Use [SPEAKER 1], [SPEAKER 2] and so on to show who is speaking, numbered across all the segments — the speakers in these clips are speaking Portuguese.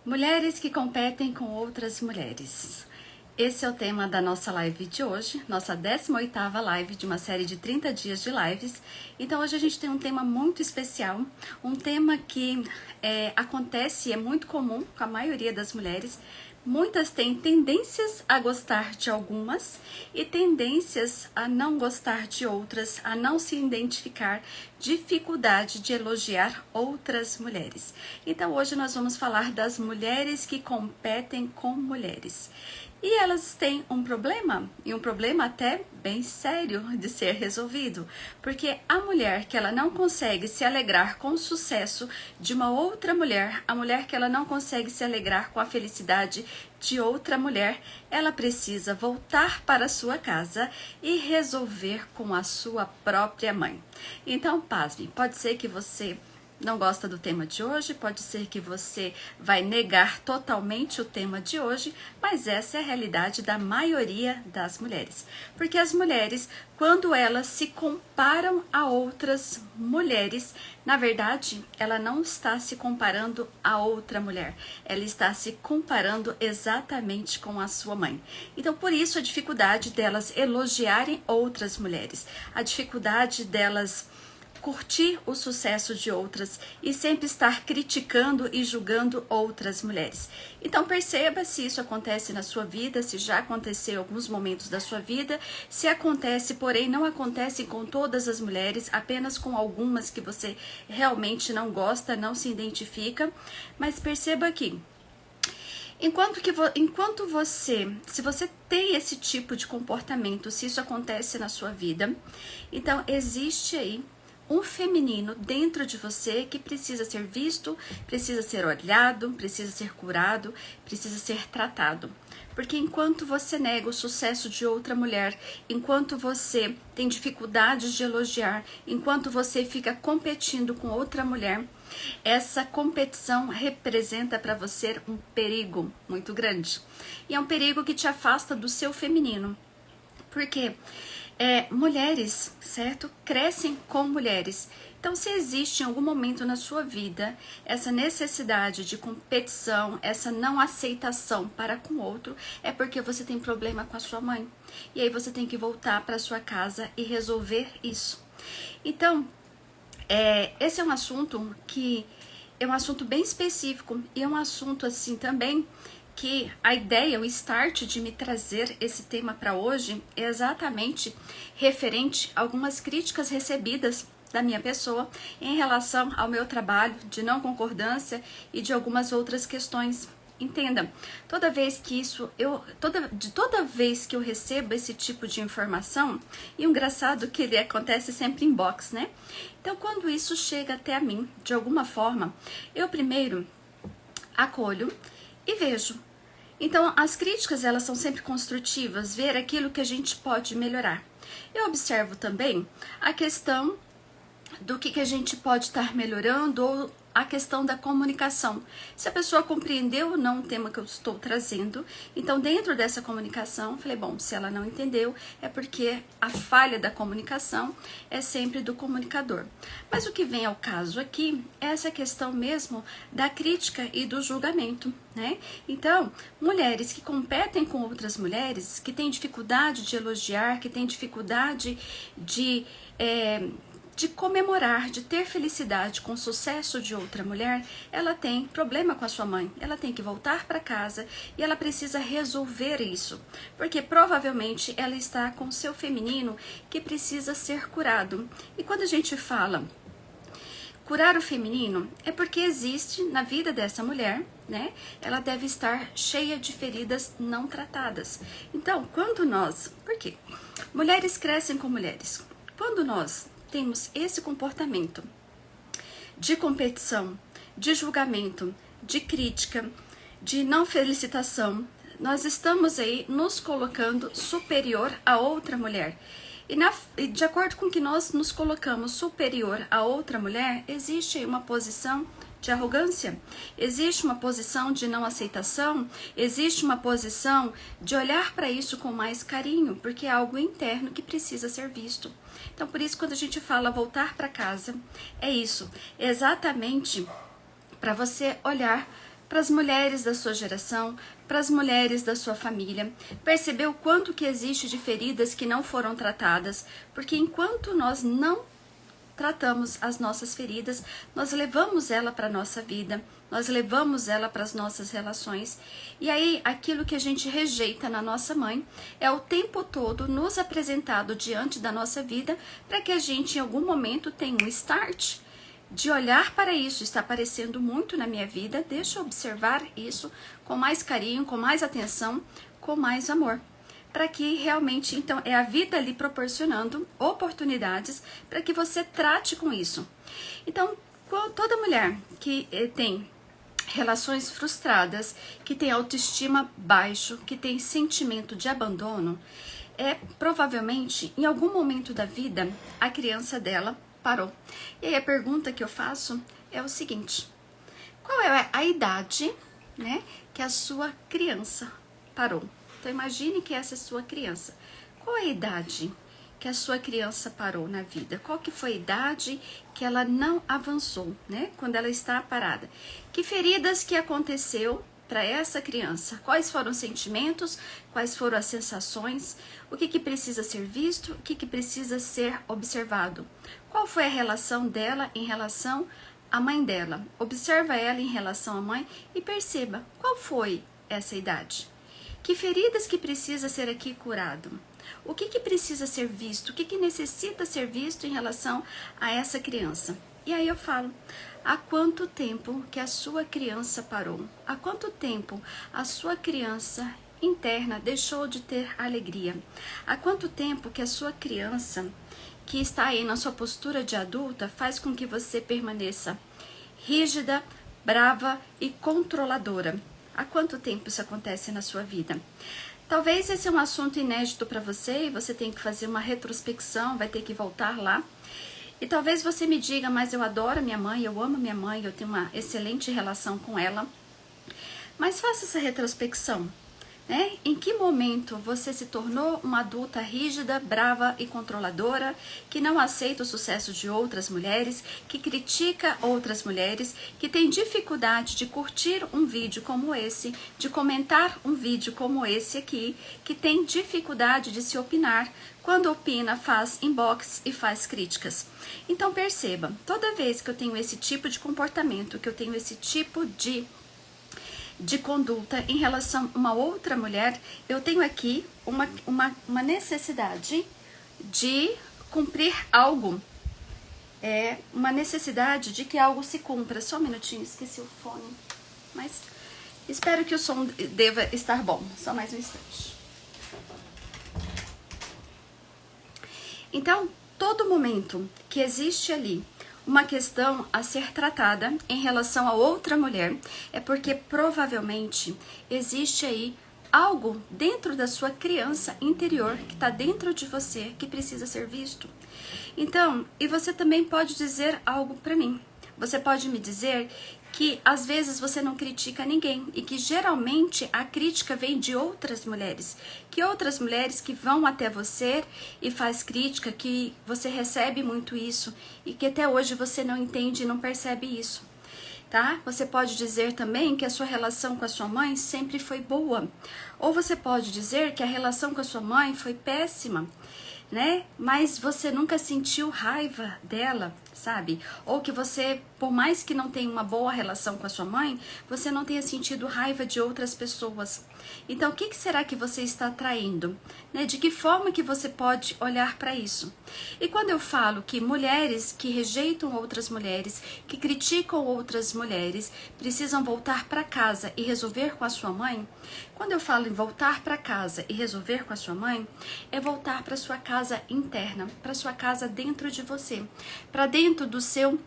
[SPEAKER 1] Mulheres que competem com outras mulheres. Esse é o tema da nossa live de hoje, nossa 18ª live de uma série de 30 dias de lives. Então hoje a gente tem um tema muito especial, um tema que acontece e é muito comum com a maioria das mulheres. Muitas têm tendências a gostar de algumas e tendências a não gostar de outras, a não se identificar, dificuldade de elogiar outras mulheres. Então hoje nós vamos falar das mulheres que competem com mulheres. E elas têm um problema, e um problema até bem sério de ser resolvido, porque a mulher que ela não consegue se alegrar com o sucesso de uma outra mulher, a mulher que ela não consegue se alegrar com a felicidade de outra mulher, ela precisa voltar para sua casa e resolver com a sua própria mãe. Então, pasme, pode ser que você não gosta do tema de hoje, pode ser que você vai negar totalmente o tema de hoje, mas essa é a realidade da maioria das mulheres. Porque as mulheres, quando elas se comparam a outras mulheres, na verdade, ela não está se comparando a outra mulher, ela está se comparando exatamente com a sua mãe. Então, por isso, a dificuldade delas elogiarem outras mulheres, a dificuldade delas curtir o sucesso de outras e sempre estar criticando e julgando outras mulheres. Então perceba se isso acontece na sua vida, se já aconteceu em alguns momentos da sua vida, se acontece, porém não acontece com todas as mulheres, apenas com algumas que você realmente não gosta, não se identifica, mas perceba aqui. Enquanto se você tem esse tipo de comportamento, se isso acontece na sua vida, então existe aí um feminino dentro de você que precisa ser visto, precisa ser olhado, precisa ser curado, precisa ser tratado. Porque enquanto você nega o sucesso de outra mulher, enquanto você tem dificuldades de elogiar, enquanto você fica competindo com outra mulher, essa competição representa para você um perigo muito grande. E é um perigo que te afasta do seu feminino. Por quê? Mulheres, certo? Crescem com mulheres. Então, se existe em algum momento na sua vida essa necessidade de competição, essa não aceitação para com o outro, é porque você tem problema com a sua mãe. E aí você tem que voltar para sua casa e resolver isso. Então, esse é um assunto que é um assunto bem específico e é um assunto assim também que a ideia, o start de me trazer esse tema para hoje é exatamente referente a algumas críticas recebidas da minha pessoa em relação ao meu trabalho de não concordância e de algumas outras questões. Entenda, toda vez que eu recebo esse tipo de informação, e o engraçado que ele acontece sempre em box, né? Então, quando isso chega até a mim, de alguma forma, eu primeiro acolho e vejo. Então, as críticas, elas são sempre construtivas, ver aquilo que a gente pode melhorar. Eu observo também a questão do que a gente pode estar melhorando ou a questão da comunicação. Se a pessoa compreendeu ou não o tema que eu estou trazendo, então dentro dessa comunicação, falei, bom, se ela não entendeu, é porque a falha da comunicação é sempre do comunicador. Mas o que vem ao caso aqui é essa questão mesmo da crítica e do julgamento, né? Então, mulheres que competem com outras mulheres, que têm dificuldade de elogiar, que têm dificuldade de comemorar, de ter felicidade com o sucesso de outra mulher, ela tem problema com a sua mãe, ela tem que voltar para casa e ela precisa resolver isso, porque provavelmente ela está com o seu feminino que precisa ser curado. E quando a gente fala curar o feminino, é porque existe na vida dessa mulher, né? Ela deve estar cheia de feridas não tratadas. Então, por quê? Mulheres crescem com mulheres. Quando nós temos esse comportamento de competição, de julgamento, de crítica, de não felicitação, nós estamos aí nos colocando superior a outra mulher. E de acordo com que nós nos colocamos superior a outra mulher, existe aí uma posição de arrogância, existe uma posição de não aceitação, existe uma posição de olhar para isso com mais carinho, porque é algo interno que precisa ser visto. Então, por isso, quando a gente fala voltar para casa, é isso, exatamente para você olhar para as mulheres da sua geração, para as mulheres da sua família. Percebeu o quanto que existe de feridas que não foram tratadas, porque enquanto nós não tratamos as nossas feridas, nós levamos ela para a nossa vida, nós levamos ela para as nossas relações, e aí aquilo que a gente rejeita na nossa mãe é o tempo todo nos apresentado diante da nossa vida, para que a gente em algum momento tenha um start de olhar para isso. Está aparecendo muito na minha vida, deixa eu observar isso com mais carinho, com mais atenção, com mais amor, para que realmente, então, é a vida lhe proporcionando oportunidades para que você trate com isso. Então, toda mulher que tem relações frustradas, que tem autoestima baixo, que tem sentimento de abandono, provavelmente, em algum momento da vida, a criança dela parou. E aí a pergunta que eu faço é o seguinte: qual é a idade, né, que a sua criança parou? Então imagine que essa é a sua criança. Qual é a idade que a sua criança parou na vida? Qual que foi a idade que ela não avançou, né? Quando ela está parada. Que feridas que aconteceu para essa criança? Quais foram os sentimentos? Quais foram as sensações? O que precisa ser visto? O que precisa ser observado? Qual foi a relação dela em relação à mãe dela? Observa ela em relação à mãe e perceba qual foi essa idade. Que feridas que precisa ser aqui curado? O que precisa ser visto? O que necessita ser visto em relação a essa criança? E aí eu falo, há quanto tempo que a sua criança parou? Há quanto tempo a sua criança interna deixou de ter alegria? Há quanto tempo que a sua criança, que está aí na sua postura de adulta, faz com que você permaneça rígida, brava e controladora? Há quanto tempo isso acontece na sua vida? Talvez esse é um assunto inédito para você e você tem que fazer uma retrospecção, vai ter que voltar lá. E talvez você me diga, mas eu adoro minha mãe, eu amo minha mãe, eu tenho uma excelente relação com ela. Mas faça essa retrospecção, né? Em que momento você se tornou uma adulta rígida, brava e controladora, que não aceita o sucesso de outras mulheres, que critica outras mulheres, que tem dificuldade de curtir um vídeo como esse, de comentar um vídeo como esse aqui, que tem dificuldade de se opinar, quando opina faz inbox e faz críticas. Então perceba, toda vez que eu tenho esse tipo de comportamento, que eu tenho esse tipo de conduta em relação a uma outra mulher, eu tenho aqui uma necessidade de cumprir algo. É uma necessidade de que algo se cumpra. Só um minutinho, esqueci o fone. Mas espero que o som deva estar bom. Só mais um instante. Então, todo momento que existe ali uma questão a ser tratada em relação a outra mulher, é porque provavelmente existe aí algo dentro da sua criança interior, que está dentro de você, que precisa ser visto. Então, e você também pode dizer algo para mim. Você pode me dizer que às vezes você não critica ninguém e que geralmente a crítica vem de outras mulheres, que vão até você e faz crítica, que você recebe muito isso e que até hoje você não entende e não percebe isso, tá? Você pode dizer também que a sua relação com a sua mãe sempre foi boa, ou você pode dizer que a relação com a sua mãe foi péssima, né? Mas você nunca sentiu raiva dela, sabe? Ou que você, por mais que não tenha uma boa relação com a sua mãe, você não tenha sentido raiva de outras pessoas. Então, o que será que você está atraindo? Né? De que forma que você pode olhar para isso? E quando eu falo que mulheres que rejeitam outras mulheres, que criticam outras mulheres, precisam voltar para casa e resolver com a sua mãe, quando eu falo em voltar para casa e resolver com a sua mãe, é voltar para sua casa interna, para sua casa dentro de você, para dentro do seu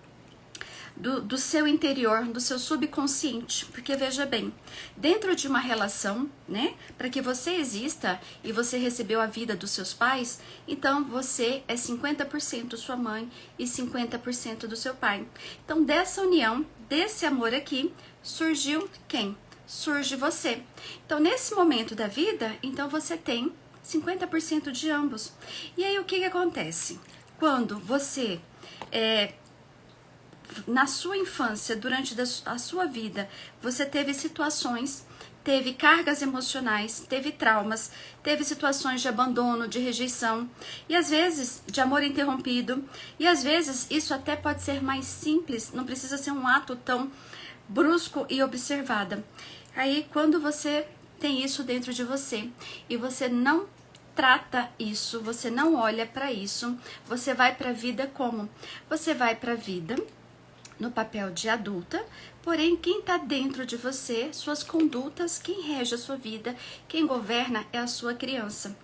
[SPEAKER 1] interior, do seu subconsciente, porque veja bem, dentro de uma relação, né, para que você exista e você recebeu a vida dos seus pais, então você é 50% sua mãe e 50% do seu pai. Então dessa união, desse amor aqui, surgiu quem? Surge você. Então nesse momento da vida, então você tem 50% de ambos. E aí o que acontece? Quando você na sua infância, durante a sua vida, você teve situações, teve cargas emocionais, teve traumas, teve situações de abandono, de rejeição, e às vezes de amor interrompido, e às vezes isso até pode ser mais simples, não precisa ser um ato tão brusco e observada. Aí quando você tem isso dentro de você e você não trata isso, você não olha para isso, você vai para a vida como? Você vai para a vida no papel de adulta, porém quem está dentro de você, suas condutas, quem rege a sua vida, quem governa é a sua criança.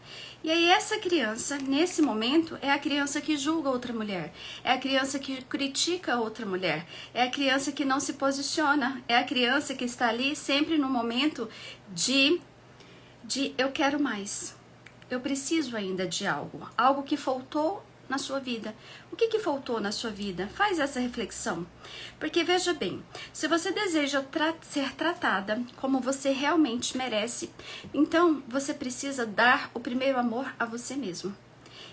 [SPEAKER 1] E aí essa criança, nesse momento, é a criança que julga outra mulher, é a criança que critica outra mulher, é a criança que não se posiciona, é a criança que está ali sempre no momento de eu quero mais, eu preciso ainda de algo que faltou na sua vida. O que faltou na sua vida? Faz essa reflexão. Porque veja bem, se você deseja ser tratada como você realmente merece, então você precisa dar o primeiro amor a você mesmo.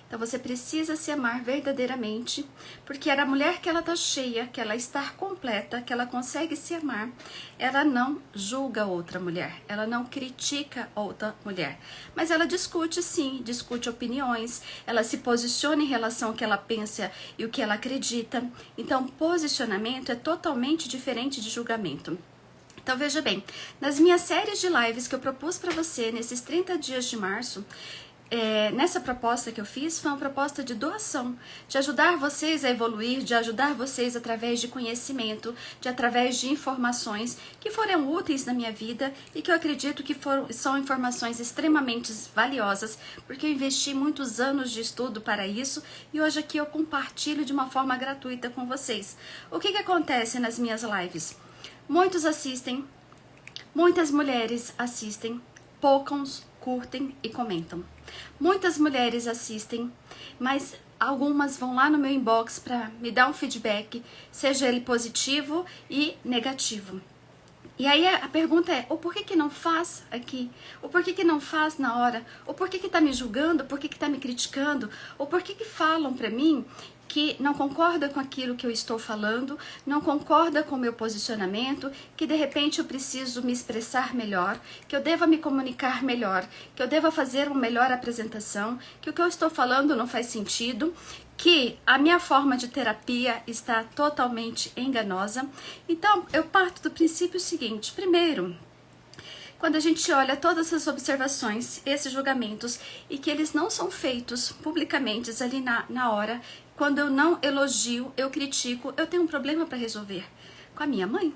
[SPEAKER 1] Então você precisa se amar verdadeiramente, porque era a mulher que ela está cheia, que ela está completa, que ela consegue se amar, ela não julga outra mulher, ela não critica outra mulher, mas ela discute sim, discute opiniões, ela se posiciona em relação ao que ela pensa e o que ela acredita. Então posicionamento é totalmente diferente de julgamento. Então veja bem, nas minhas séries de lives que eu propus para você nesses 30 dias de março, nessa proposta que eu fiz, foi uma proposta de doação, de ajudar vocês a evoluir, de ajudar vocês através de conhecimento, através de informações que foram úteis na minha vida e que eu acredito que são informações extremamente valiosas, porque eu investi muitos anos de estudo para isso e hoje aqui eu compartilho de uma forma gratuita com vocês. O que acontece nas minhas lives? Muitos assistem, muitas mulheres assistem, poucos curtem e comentam. Muitas mulheres assistem, mas algumas vão lá no meu inbox para me dar um feedback, seja ele positivo e negativo. E aí a pergunta é, o porquê que não faz aqui? O porquê que não faz na hora? O porquê que tá me julgando? O porquê que tá me criticando? O porquê que falam para mim que não concorda com aquilo que eu estou falando, não concorda com o meu posicionamento, que de repente eu preciso me expressar melhor, que eu deva me comunicar melhor, que eu deva fazer uma melhor apresentação, que o que eu estou falando não faz sentido, que a minha forma de terapia está totalmente enganosa. Então, eu parto do princípio seguinte: primeiro, quando a gente olha todas essas observações, esses julgamentos, e que eles não são feitos publicamente ali na hora, quando eu não elogio, eu critico, eu tenho um problema para resolver com a minha mãe.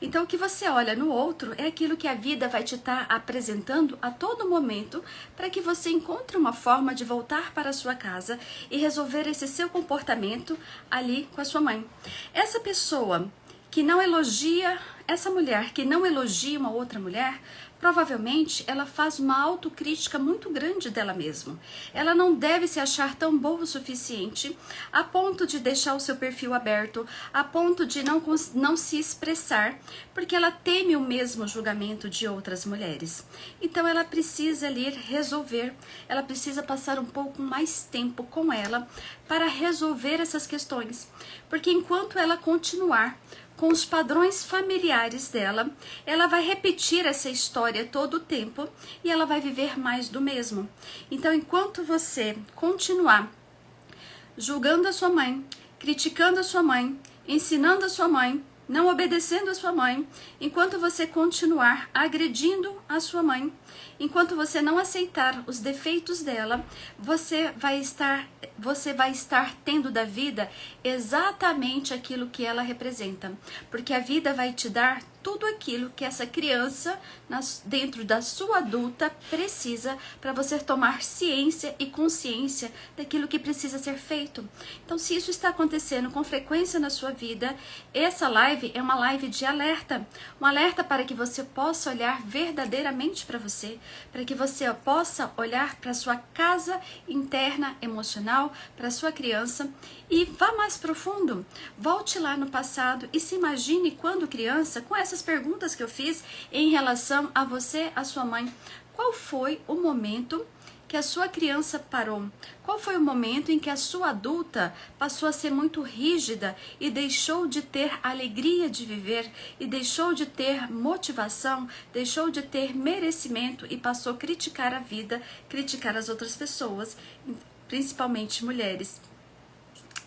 [SPEAKER 1] Então, o que você olha no outro é aquilo que a vida vai te estar apresentando a todo momento para que você encontre uma forma de voltar para a sua casa e resolver esse seu comportamento ali com a sua mãe. Essa pessoa que não elogia, essa mulher que não elogia uma outra mulher, provavelmente ela faz uma autocrítica muito grande dela mesma. Ela não deve se achar tão boa o suficiente a ponto de deixar o seu perfil aberto, a ponto de não se expressar, porque ela teme o mesmo julgamento de outras mulheres. Então ela precisa ali resolver, ela precisa passar um pouco mais tempo com ela para resolver essas questões, porque enquanto ela continuar com os padrões familiares dela, ela vai repetir essa história todo o tempo e ela vai viver mais do mesmo. Então, enquanto você continuar julgando a sua mãe, criticando a sua mãe, ensinando a sua mãe, não obedecendo a sua mãe, enquanto você continuar agredindo a sua mãe, enquanto você não aceitar os defeitos dela, você vai estar tendo da vida exatamente aquilo que ela representa, porque a vida vai te dar tudo aquilo que essa criança, dentro da sua adulta, precisa para você tomar ciência e consciência daquilo que precisa ser feito. Então, se isso está acontecendo com frequência na sua vida, essa live é uma live de alerta, um alerta para que você possa olhar verdadeiramente para você, para que você possa olhar para a sua casa interna emocional, para a sua criança e vá mais profundo. Volte lá no passado e se imagine quando criança, com essas perguntas que eu fiz em relação a você, a sua mãe. Qual foi o momento que a sua criança parou? Qual foi o momento em que a sua adulta passou a ser muito rígida e deixou de ter alegria de viver, e deixou de ter motivação, deixou de ter merecimento e passou a criticar a vida, criticar as outras pessoas, principalmente mulheres?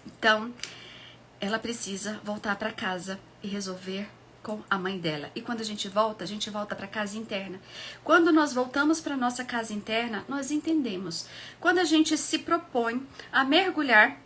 [SPEAKER 1] Então, ela precisa voltar para casa e resolver com a mãe dela. E quando a gente volta para casa interna. Quando nós voltamos para nossa casa interna, nós entendemos. Quando a gente se propõe a mergulhar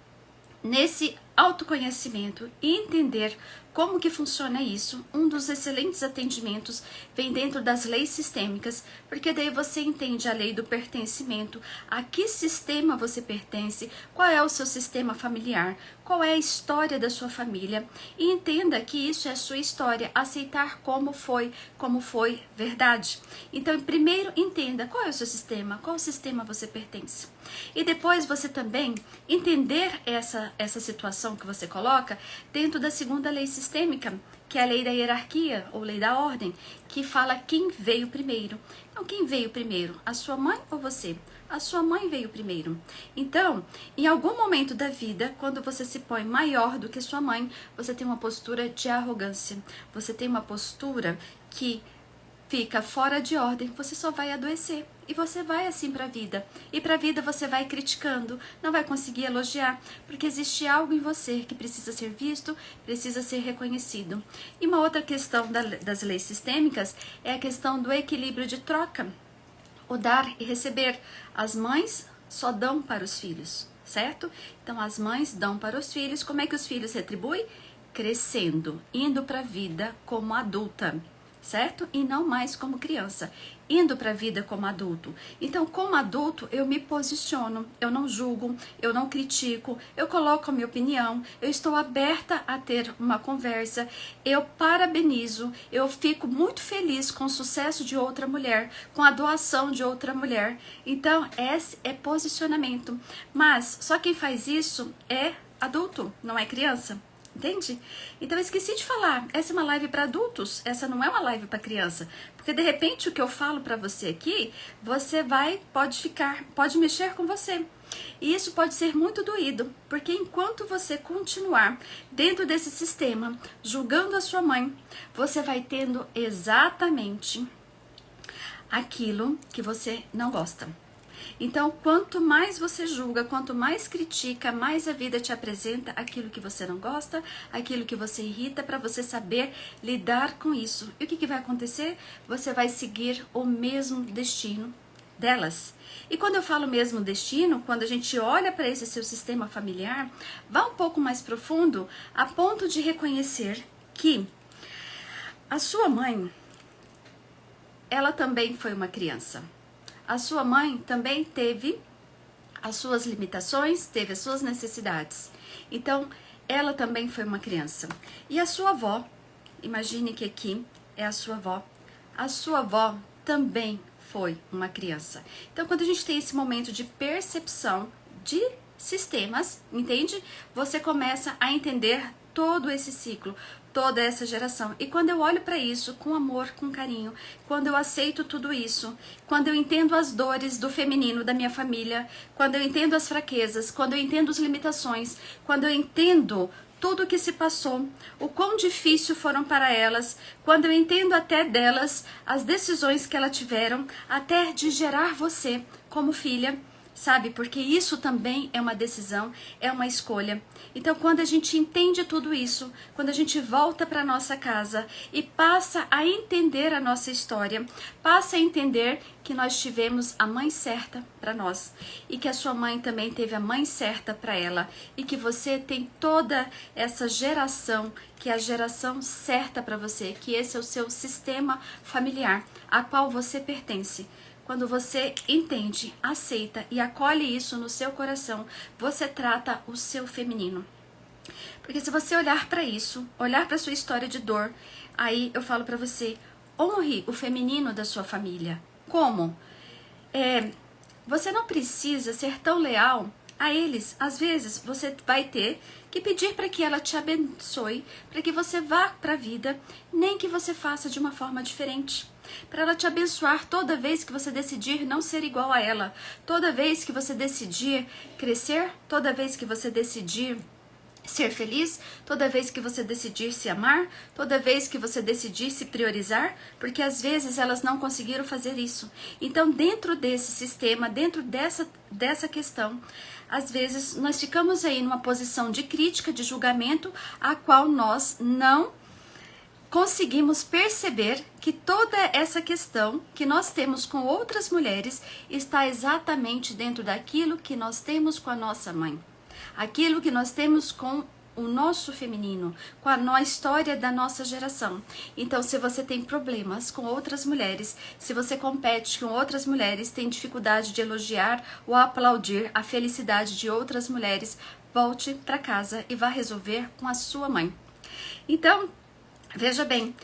[SPEAKER 1] nesse autoconhecimento e entender como que funciona isso, um dos excelentes atendimentos vem dentro das leis sistêmicas, porque daí você entende a lei do pertencimento, a que sistema você pertence, qual é o seu sistema familiar, qual é a história da sua família, e entenda que isso é a sua história, aceitar como foi verdade. Então, primeiro entenda qual é o seu sistema, qual sistema você pertence. E depois você também entender essa situação que você coloca dentro da segunda lei sistêmica, que é a lei da hierarquia ou lei da ordem, que fala quem veio primeiro. Então, quem veio primeiro? A sua mãe ou você? A sua mãe veio primeiro. Então, em algum momento da vida, quando você se põe maior do que sua mãe, você tem uma postura de arrogância. Você tem uma postura que fica fora de ordem, você só vai adoecer. E você vai assim para a vida. E para a vida você vai criticando, não vai conseguir elogiar, porque existe algo em você que precisa ser visto, precisa ser reconhecido. E uma outra questão das leis sistêmicas é a questão do equilíbrio de troca. O dar e receber. As mães só dão para os filhos, certo? Então as mães dão para os filhos. Como é que os filhos retribuem? Crescendo, indo para a vida como adulta, certo? E não mais como criança, indo para a vida como adulto. Então, como adulto, eu me posiciono, eu não julgo, eu não critico, eu coloco a minha opinião, eu estou aberta a ter uma conversa, eu parabenizo, eu fico muito feliz com o sucesso de outra mulher, com a doação de outra mulher. Então, esse é posicionamento. Mas só quem faz isso é adulto, não é criança. Entende? Então eu esqueci de falar, essa é uma live para adultos, essa não é uma live para criança, porque de repente o que eu falo para você aqui, você pode mexer com você. E isso pode ser muito doído, porque enquanto você continuar dentro desse sistema, julgando a sua mãe, você vai tendo exatamente aquilo que você não gosta. Então, quanto mais você julga, quanto mais critica, mais a vida te apresenta aquilo que você não gosta, aquilo que você irrita, para você saber lidar com isso. E o que vai acontecer? Você vai seguir o mesmo destino delas. E quando eu falo mesmo destino, quando a gente olha para esse seu sistema familiar, vá um pouco mais profundo, a ponto de reconhecer que a sua mãe, ela também foi uma criança. A sua mãe também teve as suas limitações, teve as suas necessidades. Então, ela também foi uma criança. E a sua avó, imagine que aqui é a sua avó também foi uma criança. Então, quando a gente tem esse momento de percepção de sistemas, entende? Você começa a entender todo esse ciclo, toda essa geração. E quando eu olho para isso com amor, com carinho, quando eu aceito tudo isso, quando eu entendo as dores do feminino da minha família, quando eu entendo as fraquezas, quando eu entendo as limitações, quando eu entendo tudo o que se passou, o quão difícil foram para elas, quando eu entendo até delas as decisões que elas tiveram, até de gerar você como filha, sabe? Porque isso também é uma decisão, é uma escolha. Então, quando a gente entende tudo isso, quando a gente volta para nossa casa e passa a entender a nossa história, passa a entender que nós tivemos a mãe certa para nós e que a sua mãe também teve a mãe certa para ela e que você tem toda essa geração, que é a geração certa para você, que esse é o seu sistema familiar, a qual você pertence. Quando você entende, aceita e acolhe isso no seu coração, você trata o seu feminino. Porque se você olhar para isso, olhar para sua história de dor, aí eu falo para você, honre o feminino da sua família. Como? Você não precisa ser tão leal a eles. Às vezes você vai ter que pedir para que ela te abençoe, para que você vá para a vida, nem que você faça de uma forma diferente. para ela te abençoar toda vez que você decidir não ser igual a ela, toda vez que você decidir crescer, toda vez que você decidir ser feliz, toda vez que você decidir se amar, toda vez que você decidir se priorizar, porque às vezes elas não conseguiram fazer isso. Então, dentro desse sistema, dentro dessa questão, às vezes nós ficamos aí numa posição de crítica, de julgamento, a qual nós não conseguimos perceber que toda essa questão que nós temos com outras mulheres está exatamente dentro daquilo que nós temos com a nossa mãe. Aquilo que nós temos com o nosso feminino, com a história da nossa geração. Então, se você tem problemas com outras mulheres, se você compete com outras mulheres, tem dificuldade de elogiar ou aplaudir a felicidade de outras mulheres, volte para casa e vá resolver com a sua mãe. Então, veja bem,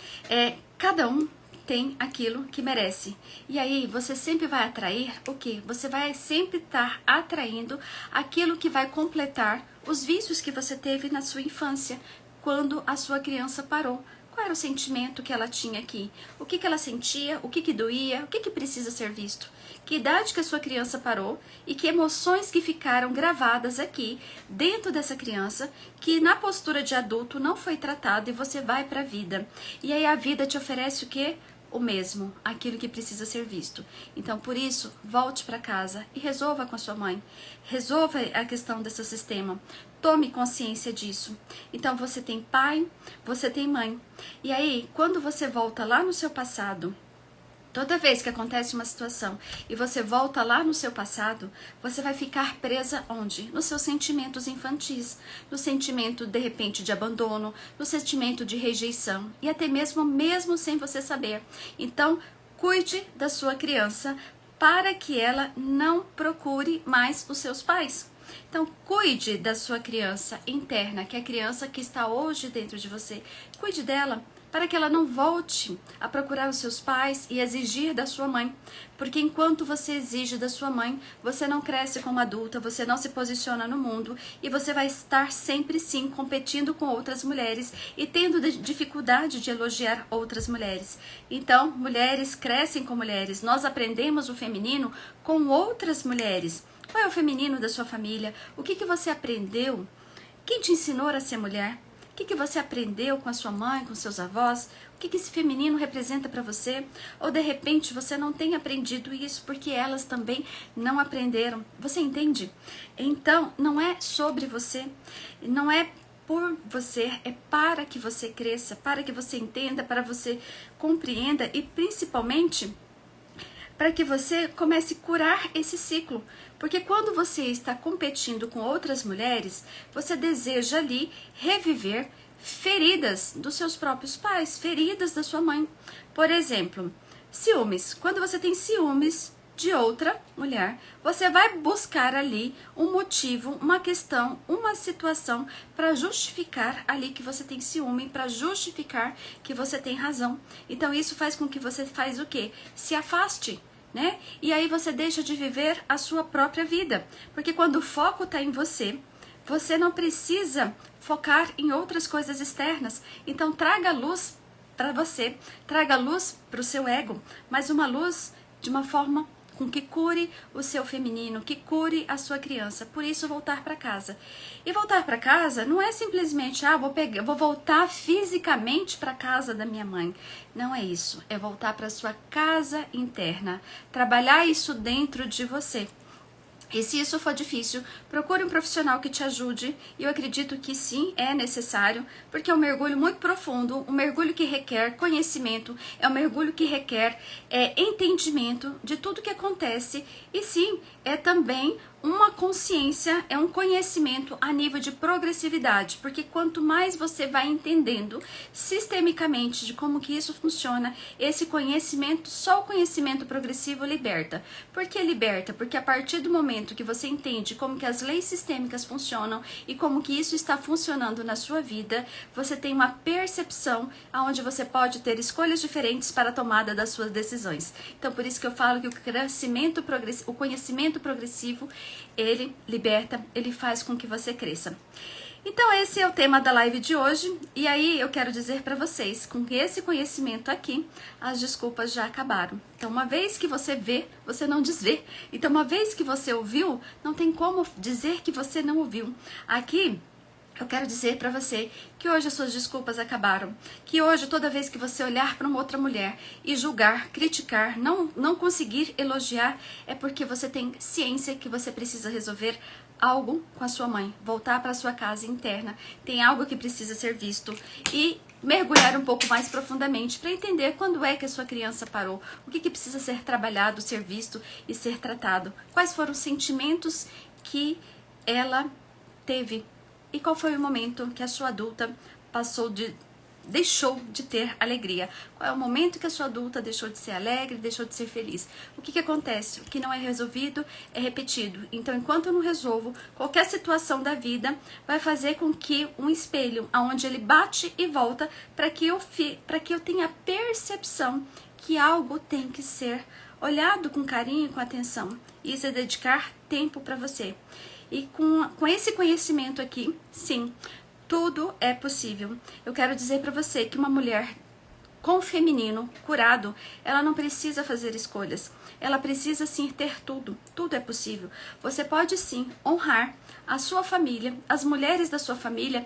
[SPEAKER 1] cada um tem aquilo que merece. E aí você sempre vai atrair o quê? Você vai sempre estar atraindo aquilo que vai completar os vícios que você teve na sua infância, quando a sua criança parou. Qual era o sentimento que ela tinha aqui? O que ela sentia? O que doía? O que precisa ser visto? Que idade que a sua criança parou e que emoções que ficaram gravadas aqui dentro dessa criança, que na postura de adulto não foi tratado e você vai para a vida. E aí a vida te oferece o quê? O mesmo, aquilo que precisa ser visto. Então, por isso, volte para casa e resolva com a sua mãe. Resolva a questão desse sistema. Tome consciência disso. Então, você tem pai, você tem mãe. E aí, quando você volta lá no seu passado, toda vez que acontece uma situação e você volta lá no seu passado, você vai ficar presa onde? Nos seus sentimentos infantis, no sentimento, de repente, de abandono, no sentimento de rejeição e até mesmo sem você saber. Então, cuide da sua criança para que ela não procure mais os seus pais. Então, cuide da sua criança interna, que é a criança que está hoje dentro de você. Cuide dela, para que ela não volte a procurar os seus pais e exigir da sua mãe. Porque enquanto você exige da sua mãe, você não cresce como adulta, você não se posiciona no mundo e você vai estar sempre sim competindo com outras mulheres e tendo dificuldade de elogiar outras mulheres. Então, mulheres crescem com mulheres, nós aprendemos o feminino com outras mulheres. Qual é o feminino da sua família? O que você aprendeu? Quem te ensinou a ser mulher? O que você aprendeu com a sua mãe, com seus avós? O que esse feminino representa para você? Ou de repente você não tem aprendido isso porque elas também não aprenderam. Você entende? Então, não é sobre você, não é por você, é para que você cresça, para que você entenda, para você compreenda e principalmente para que você comece a curar esse ciclo. Porque quando você está competindo com outras mulheres, você deseja ali reviver feridas dos seus próprios pais, feridas da sua mãe. Por exemplo, ciúmes. Quando você tem ciúmes de outra mulher, você vai buscar ali um motivo, uma questão, uma situação para justificar ali que você tem ciúme, para justificar que você tem razão. Então isso faz com que você faz o quê? Se afaste, né? E aí você deixa de viver a sua própria vida. Porque quando o foco está em você, você não precisa focar em outras coisas externas. Então traga luz para você, traga luz para o seu ego, mas uma luz de uma forma com que cure o seu feminino, que cure a sua criança. Por isso, voltar para casa. E voltar para casa não é simplesmente, vou voltar fisicamente para casa da minha mãe. Não é isso. É voltar para sua casa interna. Trabalhar isso dentro de você. E se isso for difícil, procure um profissional que te ajude. E eu acredito que sim, é necessário, porque é um mergulho muito profundo, um mergulho que requer conhecimento, é um mergulho que requer entendimento de tudo que acontece. E sim, é também uma consciência, é um conhecimento a nível de progressividade, porque quanto mais você vai entendendo sistemicamente de como que isso funciona, esse conhecimento, só o conhecimento progressivo liberta. Por que liberta? Porque a partir do momento que você entende como que as leis sistêmicas funcionam e como que isso está funcionando na sua vida, você tem uma percepção onde você pode ter escolhas diferentes para a tomada das suas decisões. Então, por isso que eu falo que o conhecimento progressivo, ele liberta, ele faz com que você cresça. Então esse é o tema da live de hoje, e aí eu quero dizer para vocês, com esse conhecimento aqui, as desculpas já acabaram. Então uma vez que você vê, você não desvê. Então uma vez que você ouviu, não tem como dizer que você não ouviu. Aqui eu quero dizer para você que hoje as suas desculpas acabaram, que hoje toda vez que você olhar para uma outra mulher e julgar, criticar, não conseguir elogiar, é porque você tem ciência que você precisa resolver algo com a sua mãe, voltar para sua casa interna, tem algo que precisa ser visto e mergulhar um pouco mais profundamente para entender quando é que a sua criança parou, o que precisa ser trabalhado, ser visto e ser tratado, quais foram os sentimentos que ela teve e qual foi o momento que a sua adulta deixou de ter alegria. Qual é o momento que a sua adulta deixou de ser alegre, deixou de ser feliz? O que acontece? O que não é resolvido é repetido. Então, enquanto eu não resolvo, qualquer situação da vida vai fazer com que um espelho, aonde ele bate e volta, para que eu tenha percepção que algo tem que ser olhado com carinho e com atenção. Isso é dedicar tempo para você. E com esse conhecimento aqui, sim, tudo é possível. Eu quero dizer para você que uma mulher com o feminino curado, ela não precisa fazer escolhas. Ela precisa sim ter tudo. Tudo é possível. Você pode sim honrar a sua família, as mulheres da sua família,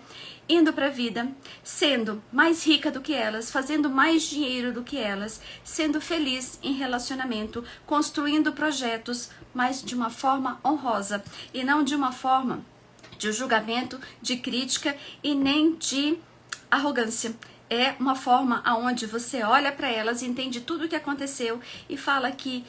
[SPEAKER 1] indo para a vida, sendo mais rica do que elas, fazendo mais dinheiro do que elas, sendo feliz em relacionamento, construindo projetos, mas de uma forma honrosa e não de uma forma de julgamento, de crítica e nem de arrogância. É uma forma onde você olha para elas, entende tudo o que aconteceu e fala que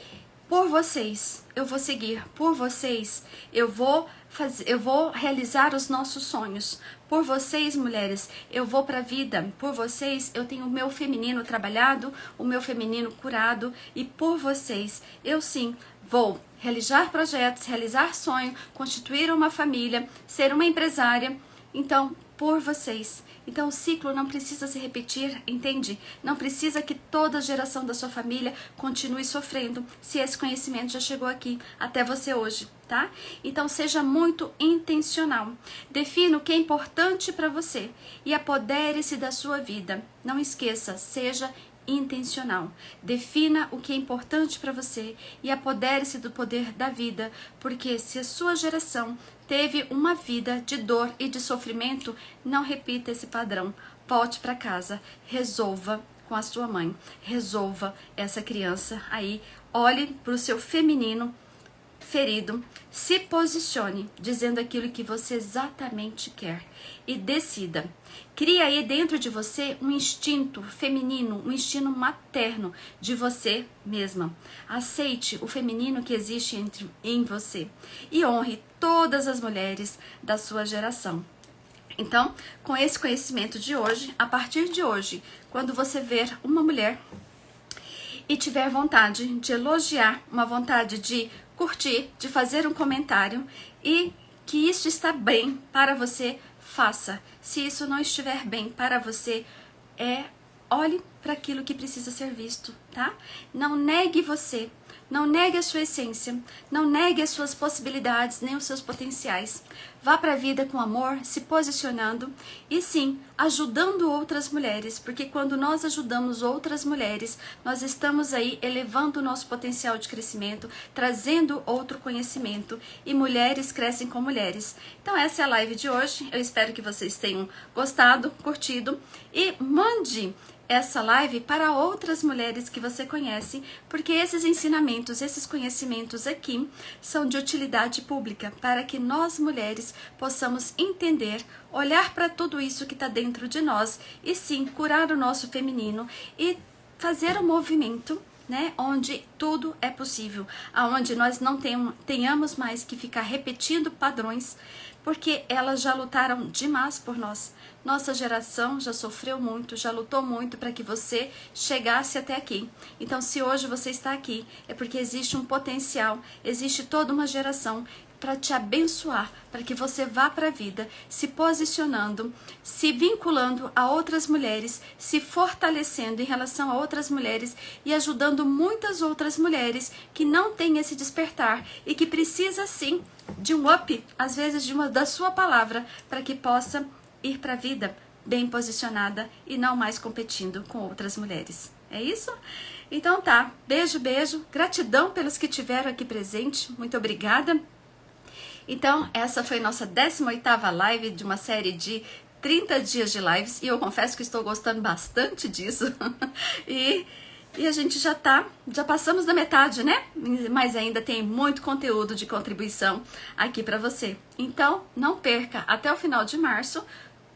[SPEAKER 1] por vocês eu vou seguir, por vocês eu vou realizar os nossos sonhos. Por vocês, mulheres, eu vou para a vida. Por vocês, eu tenho o meu feminino trabalhado, o meu feminino curado. E por vocês, eu sim vou realizar projetos, realizar sonho, constituir uma família, ser uma empresária. Então, por vocês. Então o ciclo não precisa se repetir, entende? Não precisa que toda a geração da sua família continue sofrendo se esse conhecimento já chegou aqui até você hoje, tá? Então seja muito intencional. Defina o que é importante para você e apodere-se da sua vida. Não esqueça, seja intencional. Defina o que é importante para você e apodere-se do poder da vida, porque se a sua geração teve uma vida de dor e de sofrimento, não repita esse padrão. Volte para casa, resolva com a sua mãe, resolva essa criança aí, olhe para o seu feminino ferido, se posicione dizendo aquilo que você exatamente quer e decida. Cria aí dentro de você um instinto feminino, um instinto materno de você mesma. Aceite o feminino que existe em você e honre todas as mulheres da sua geração. Então, com esse conhecimento de hoje, a partir de hoje, quando você ver uma mulher e tiver vontade de elogiar, uma vontade de curtir, de fazer um comentário e que isso está bem para você, faça. Se isso não estiver bem para você, olhe para aquilo que precisa ser visto, tá? Não negue você, não negue a sua essência, não negue as suas possibilidades, nem os seus potenciais. Vá para a vida com amor, se posicionando e sim, ajudando outras mulheres, porque quando nós ajudamos outras mulheres, nós estamos aí elevando o nosso potencial de crescimento, trazendo outro conhecimento e mulheres crescem com mulheres. Então essa é a live de hoje, eu espero que vocês tenham gostado, curtido e mande essa live para outras mulheres que você conhece, porque esses ensinamentos, esses conhecimentos aqui são de utilidade pública, para que nós mulheres possamos entender, olhar para tudo isso que está dentro de nós e sim, curar o nosso feminino e fazer um movimento, né, onde tudo é possível, aonde nós não tenhamos mais que ficar repetindo padrões, porque elas já lutaram demais por nós. Nossa geração já sofreu muito, já lutou muito para que você chegasse até aqui. Então, se hoje você está aqui, é porque existe um potencial, existe toda uma geração para te abençoar, para que você vá para a vida se posicionando, se vinculando a outras mulheres, se fortalecendo em relação a outras mulheres e ajudando muitas outras mulheres que não têm esse despertar e que precisa sim de um up, às vezes da sua palavra, para que possa ir para a vida bem posicionada e não mais competindo com outras mulheres. É isso? Então tá, beijo, beijo, gratidão pelos que tiveram aqui presente, muito obrigada. Então, essa foi nossa 18ª live de uma série de 30 dias de lives, e eu confesso que estou gostando bastante disso. e a gente já passamos da metade, né? Mas ainda tem muito conteúdo de contribuição aqui para você. Então, não perca, até o final de março,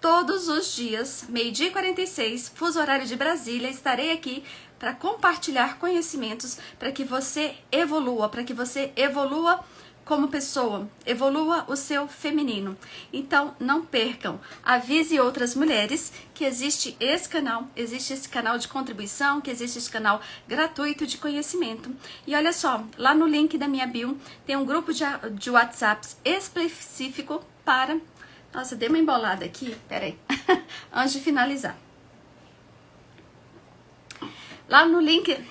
[SPEAKER 1] todos os dias, 12h46, fuso horário de Brasília, estarei aqui para compartilhar conhecimentos para que você evolua, como pessoa, evolua o seu feminino. Então, não percam, avise outras mulheres que existe esse canal de contribuição, que existe esse canal gratuito de conhecimento. E olha só, lá no link da minha bio tem um grupo de WhatsApp específico para... Nossa, dei uma embolada aqui, peraí, antes de finalizar. Lá no link,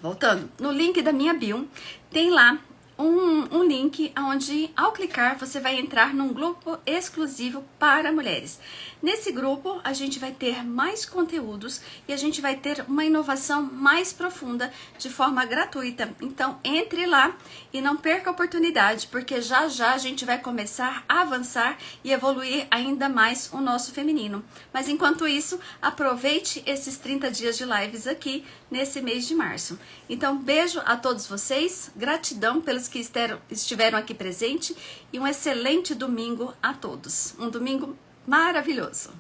[SPEAKER 1] voltando, no link da minha bio, tem lá um link onde, ao clicar, você vai entrar num grupo exclusivo para mulheres. Nesse grupo, a gente vai ter mais conteúdos e a gente vai ter uma inovação mais profunda de forma gratuita. Então, entre lá e não perca a oportunidade, porque já já a gente vai começar a avançar e evoluir ainda mais o nosso feminino. Mas enquanto isso, aproveite esses 30 dias de lives aqui nesse mês de março. Então, beijo a todos vocês, gratidão pelos que estiveram aqui presente e um excelente domingo a todos. Um domingo maravilhoso!